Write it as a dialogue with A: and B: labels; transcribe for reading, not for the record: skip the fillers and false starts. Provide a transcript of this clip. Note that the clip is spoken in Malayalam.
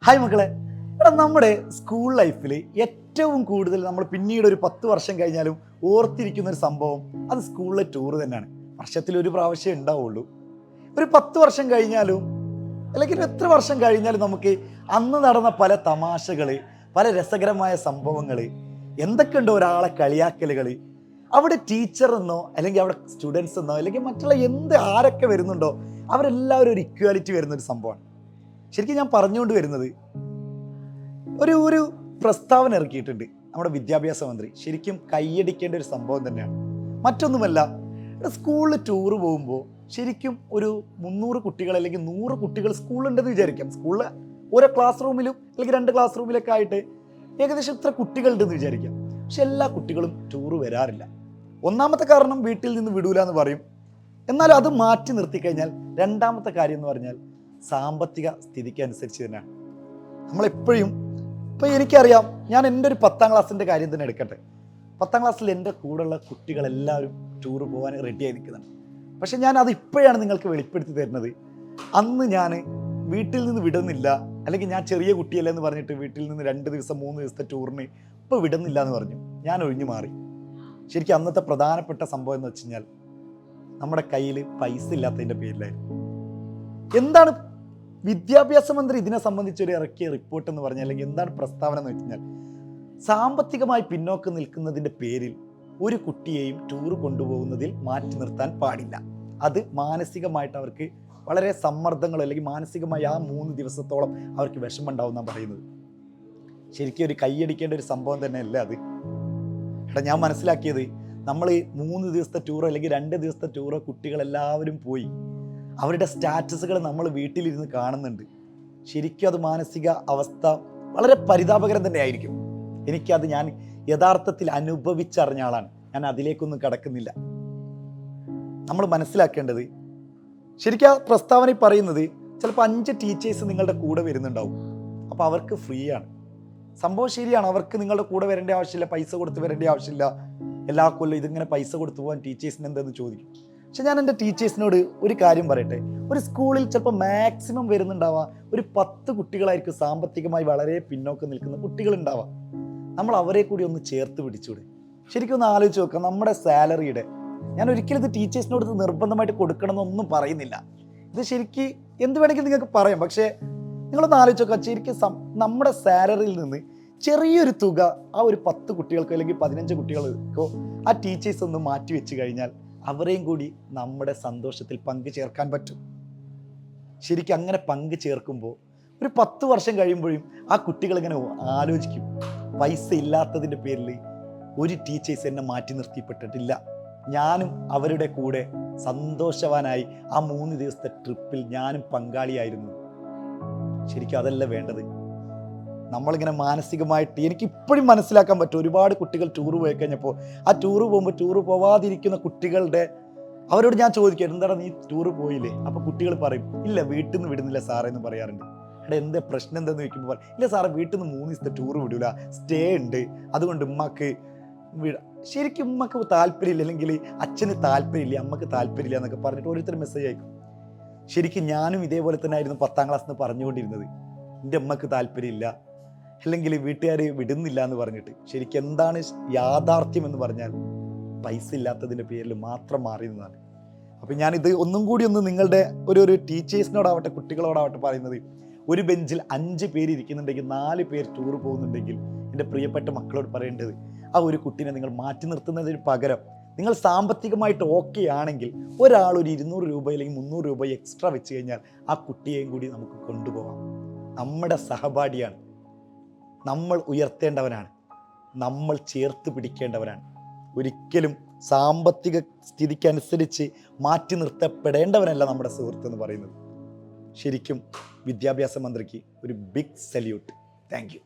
A: ഹായ് മക്കളെ, എടാ നമ്മുടെ സ്കൂൾ ലൈഫിൽ ഏറ്റവും കൂടുതൽ നമ്മൾ പിന്നീട് ഒരു 10 വർഷം കഴിഞ്ഞാലും ഓർത്തിരിക്കുന്ന ഒരു സംഭവം അത് സ്കൂളിലെ ടൂർ തന്നെയാണ്. വർഷത്തിൽ ഒരു പ്രാവശ്യം ഉണ്ടാവുള്ളൂ. ഒരു 10 വർഷം കഴിഞ്ഞാലും അല്ലെങ്കിൽ എത്ര വർഷം കഴിഞ്ഞാലും നമുക്ക് അന്ന് നടന്ന പല തമാശകൾ, പല രസകരമായ സംഭവങ്ങൾ, എന്തൊക്കെയുണ്ടോ ഒരാളെ കളിയാക്കലുകൾ, അവിടെ ടീച്ചർ എന്നോ അല്ലെങ്കിൽ അവിടെ സ്റ്റുഡൻസ് എന്നോ അല്ലെങ്കിൽ മറ്റുള്ള ആരൊക്കെ വരുന്നുണ്ടോ അവരെല്ലാവരും ഒരു ഇക്വാലിറ്റി വരുന്നൊരു സംഭവമാണ്. ശരിക്കും ഞാൻ പറഞ്ഞുകൊണ്ട് വരുന്നത് ഒരു പ്രസ്താവന ഇറക്കിയിട്ടുണ്ട് നമ്മുടെ വിദ്യാഭ്യാസ മന്ത്രി. ശരിക്കും കൈയടിക്കേണ്ട ഒരു സംഭവം തന്നെയാണ്. മറ്റൊന്നുമല്ല, സ്കൂളിൽ ടൂറ് പോകുമ്പോൾ ശരിക്കും ഒരു 300 കുട്ടികൾ അല്ലെങ്കിൽ 100 കുട്ടികൾ സ്കൂളുണ്ടെന്ന് വിചാരിക്കാം. സ്കൂളിൽ ഓരോ ക്ലാസ് റൂമിലും അല്ലെങ്കിൽ 2 ക്ലാസ് റൂമിലൊക്കെ ആയിട്ട് ഏകദേശം ഇത്ര കുട്ടികളുണ്ടെന്ന് വിചാരിക്കാം. പക്ഷെ എല്ലാ കുട്ടികളും ടൂറ് വരാറില്ല. ഒന്നാമത്തെ കാരണം വീട്ടിൽ നിന്ന് വിടൂല എന്ന് പറയും. എന്നാൽ അത് മാറ്റി നിർത്തിക്കഴിഞ്ഞാൽ രണ്ടാമത്തെ കാര്യം എന്ന് പറഞ്ഞാൽ സാമ്പത്തിക സ്ഥിതിക്ക് അനുസരിച്ച് തന്നെയാണ്. നമ്മളെപ്പോഴും ഇപ്പോൾ എനിക്കറിയാം, ഞാൻ എൻ്റെ ഒരു 10ാം ക്ലാസ്സിൻ്റെ കാര്യം തന്നെ എടുക്കട്ടെ. 10ാം ക്ലാസ്സിൽ എൻ്റെ കൂടെയുള്ള കുട്ടികളെല്ലാവരും ടൂറ് പോകാൻ റെഡിയായി നിൽക്കുന്നുണ്ട്. പക്ഷെ ഞാൻ അത് ഇപ്പോഴാണ് നിങ്ങൾക്ക് വെളിപ്പെടുത്തി തരുന്നത്. അന്ന് ഞാൻ വീട്ടിൽ നിന്ന് വിടുന്നില്ല, അല്ലെങ്കിൽ ഞാൻ ചെറിയ കുട്ടിയല്ല എന്ന് പറഞ്ഞിട്ട് വീട്ടിൽ നിന്ന് 2 ദിവസം 3 ദിവസത്തെ ടൂറിന് ഇപ്പോൾ വിടുന്നില്ല എന്ന് പറഞ്ഞു. ഞാൻ ഒഴിഞ്ഞു മാറി. ശരിക്കും അന്നത്തെ പ്രധാനപ്പെട്ട സംഭവം എന്ന് വെച്ച് കഴിഞ്ഞാൽ നമ്മുടെ കയ്യിൽ പൈസ ഇല്ലാത്തതിൻ്റെ പേരിലായിരുന്നു. എന്താണ് വിദ്യാഭ്യാസ മന്ത്രി ഇതിനെ സംബന്ധിച്ചൊരു ഇറക്കിയ റിപ്പോർട്ട് എന്ന് പറഞ്ഞാൽ, അല്ലെങ്കിൽ എന്താണ് പ്രസ്താവന എന്ന് വെച്ച് കഴിഞ്ഞാൽ, സാമ്പത്തികമായി പിന്നോക്കം നിൽക്കുന്നതിൻ്റെ പേരിൽ ഒരു കുട്ടിയെയും ടൂർ കൊണ്ടുപോകുന്നതിൽ മാറ്റി നിർത്താൻ പാടില്ല. അത് മാനസികമായിട്ട് അവർക്ക് വളരെ സമ്മർദ്ദങ്ങൾ അല്ലെങ്കിൽ മാനസികമായി ആ 3 ദിവസത്തോളം അവർക്ക് വിഷമം ഉണ്ടാവും എന്നാണ് പറയുന്നത്. ശരിക്കും ഒരു കൈയടിക്കേണ്ട ഒരു സംഭവം തന്നെയല്ല അത്. ഞാൻ മനസ്സിലാക്കിയത്, നമ്മൾ 3 ദിവസത്തെ ടൂറോ അല്ലെങ്കിൽ 2 ദിവസത്തെ ടൂറോ കുട്ടികളെല്ലാവരും പോയി അവരുടെ സ്റ്റാറ്റസുകൾ നമ്മൾ വീട്ടിലിരുന്ന് കാണുന്നുണ്ട്. ശരിക്കും അത് മാനസിക അവസ്ഥ വളരെ പരിതാപകരം തന്നെയായിരിക്കും. എനിക്കത് ഞാൻ യഥാർത്ഥത്തിൽ അനുഭവിച്ചറിഞ്ഞ ആളാണ്. ഞാൻ അതിലേക്കൊന്നും കടക്കുന്നില്ല. നമ്മൾ മനസ്സിലാക്കേണ്ടത്, ശരിക്കും ആ പ്രസ്താവന പറയുന്നത് ചിലപ്പോൾ 5 ടീച്ചേഴ്സ് നിങ്ങളുടെ കൂടെ വരുന്നുണ്ടാവും. അപ്പോൾ അവർക്ക് ഫ്രീ ആണ്. സംഭവം ശരിയാണ്, അവർക്ക് നിങ്ങളുടെ കൂടെ വരേണ്ട ആവശ്യമില്ല, പൈസ കൊടുത്ത് വരേണ്ട ആവശ്യമില്ല. എല്ലാ കൊല്ലം ഇതിങ്ങനെ പൈസ കൊടുത്തു പോകാൻ ടീച്ചേഴ്സിന് എന്തെന്ന് ചോദിക്കും. പക്ഷെ ഞാൻ എൻ്റെ ടീച്ചേഴ്സിനോട് ഒരു കാര്യം പറയട്ടെ, ഒരു സ്കൂളിൽ ചിലപ്പോൾ മാക്സിമം വരുന്നുണ്ടാവുക ഒരു 10 കുട്ടികളായിരിക്കും സാമ്പത്തികമായി വളരെ പിന്നോക്കം നിൽക്കുന്ന കുട്ടികളുണ്ടാവാം. നമ്മൾ അവരെ കൂടി ഒന്ന് ചേർത്ത് പിടിച്ചൂടെ? ശരിക്കും ഒന്ന് ആലോചിച്ച് നോക്കാം. നമ്മുടെ സാലറിയുടെ, ഞാൻ ഒരിക്കലും ഇത് ടീച്ചേഴ്സിനോട് ഇത് നിർബന്ധമായിട്ട് കൊടുക്കണമെന്നൊന്നും പറയുന്നില്ല. ഇത് ശരിക്കും എന്ത് വേണമെങ്കിലും നിങ്ങൾക്ക് പറയാം. പക്ഷേ നിങ്ങളൊന്ന് ആലോചിച്ച് നോക്കാം, ശരിക്കും നമ്മുടെ സാലറിയിൽ നിന്ന് ചെറിയൊരു തുക ആ ഒരു 10 കുട്ടികൾക്കോ അല്ലെങ്കിൽ 15 കുട്ടികൾക്കോ ആ ടീച്ചേഴ്സ് ഒന്ന് മാറ്റി വെച്ച് കഴിഞ്ഞാൽ അവരെയും കൂടി നമ്മുടെ സന്തോഷത്തിൽ പങ്കു ചേർക്കാൻ പറ്റും. ശരിക്കും അങ്ങനെ പങ്കു ചേർക്കുമ്പോൾ ഒരു 10 വർഷം കഴിയുമ്പോഴും ആ കുട്ടികൾ ഇങ്ങനെ ആലോചിക്കും, പൈസ ഇല്ലാത്തതിൻ്റെ പേരിൽ ഒരു ടീച്ചേഴ്സ് എന്നെ മാറ്റി നിർത്തിപ്പെട്ടിട്ടില്ല, ഞാനും അവരുടെ കൂടെ സന്തോഷവാനായി ആ 3 ദിവസത്തെ ട്രിപ്പിൽ ഞാനും പങ്കാളിയായിരുന്നു. ശരിക്കും അതല്ല വേണ്ടത്. നമ്മളിങ്ങനെ മാനസികമായിട്ട്, എനിക്കിപ്പോഴും മനസ്സിലാക്കാൻ പറ്റും, ഒരുപാട് കുട്ടികൾ ടൂറ് പോയി കഴിഞ്ഞപ്പോൾ ആ ടൂറ് പോകുമ്പോൾ ടൂറ് പോവാതിരിക്കുന്ന കുട്ടികളുടെ അവരോട് ഞാൻ ചോദിക്കും, എന്താണ് നീ ടൂറ് പോയില്ലേ? അപ്പോൾ കുട്ടികൾ പറയും, ഇല്ല വീട്ടിൽ നിന്ന് വിടുന്നില്ല സാറേ എന്ന് പറയാറുണ്ട്. എന്താ പ്രശ്നം എന്താന്ന് ചോദിക്കുമ്പോൾ, ഇല്ല സാറേ വീട്ടിൽ നിന്ന് 3 ദിവസത്തെ ടൂറ് വിടൂല, സ്റ്റേ ഉണ്ട്, അതുകൊണ്ട് ഉമ്മക്ക് ശരിക്കും ഉമ്മക്ക് താല്പര്യമില്ല, അല്ലെങ്കിൽ അച്ഛന് താല്പര്യമില്ല, അമ്മക്ക് താല്പര്യമില്ല എന്നൊക്കെ പറഞ്ഞിട്ട് ഓരോരുത്തർ മെസ്സേജ് അയക്കും. ശരിക്കും ഞാനും ഇതേപോലെ തന്നെ ആയിരുന്നു 10ാം ക്ലാസ്സിൽ നിന്ന് പറഞ്ഞുകൊണ്ടിരുന്നത്. എൻ്റെ അമ്മക്ക് താല്പര്യമില്ല, അല്ലെങ്കിൽ വീട്ടുകാർ വിടുന്നില്ല എന്ന് പറഞ്ഞിട്ട്. ശരിക്കും എന്താണ് യാഥാർത്ഥ്യം എന്ന് പറഞ്ഞാൽ പൈസ ഇല്ലാത്തതിൻ്റെ പേരിൽ മാത്രം മാറിയതാണ്. അപ്പം ഞാനിത് ഒന്നും കൂടി ഒന്ന് നിങ്ങളുടെ ഒരു ടീച്ചേഴ്സിനോടാവട്ടെ കുട്ടികളോടാവട്ടെ പറയുന്നത്, ഒരു ബെഞ്ചിൽ 5 പേര് ഇരിക്കുന്നുണ്ടെങ്കിൽ 4 പേര് ടൂർ പോകുന്നുണ്ടെങ്കിൽ എൻ്റെ പ്രിയപ്പെട്ട മക്കളോട് പറയേണ്ടത്, ആ ഒരു കുട്ടീനെ നിങ്ങൾ മാറ്റി നിർത്തുന്നതിന് പകരം നിങ്ങൾ സാമ്പത്തികമായിട്ട് ഓക്കെ ആണെങ്കിൽ ഒരാൾ ഒരു 200 രൂപ അല്ലെങ്കിൽ 300 രൂപ എക്സ്ട്രാ വെച്ച് കഴിഞ്ഞാൽ ആ കുട്ടിയെയും കൂടി നമുക്ക് കൊണ്ടുപോകാം. നമ്മുടെ സഹപാഠിയാണ്, നമ്മൾ ഉയർത്തേണ്ടവനാണ്, നമ്മൾ ചേർത്ത് പിടിക്കേണ്ടവനാണ്. ഒരിക്കലും സാമ്പത്തിക സ്ഥിതിക്കനുസരിച്ച് മാറ്റി നിർത്തപ്പെടേണ്ടവനല്ല നമ്മുടെ സുഹൃത്ത് എന്ന് പറയുന്നത്. ശരിക്കും വിദ്യാഭ്യാസ മന്ത്രിക്ക് ഒരു ബിഗ് സല്യൂട്ട്. Thank you.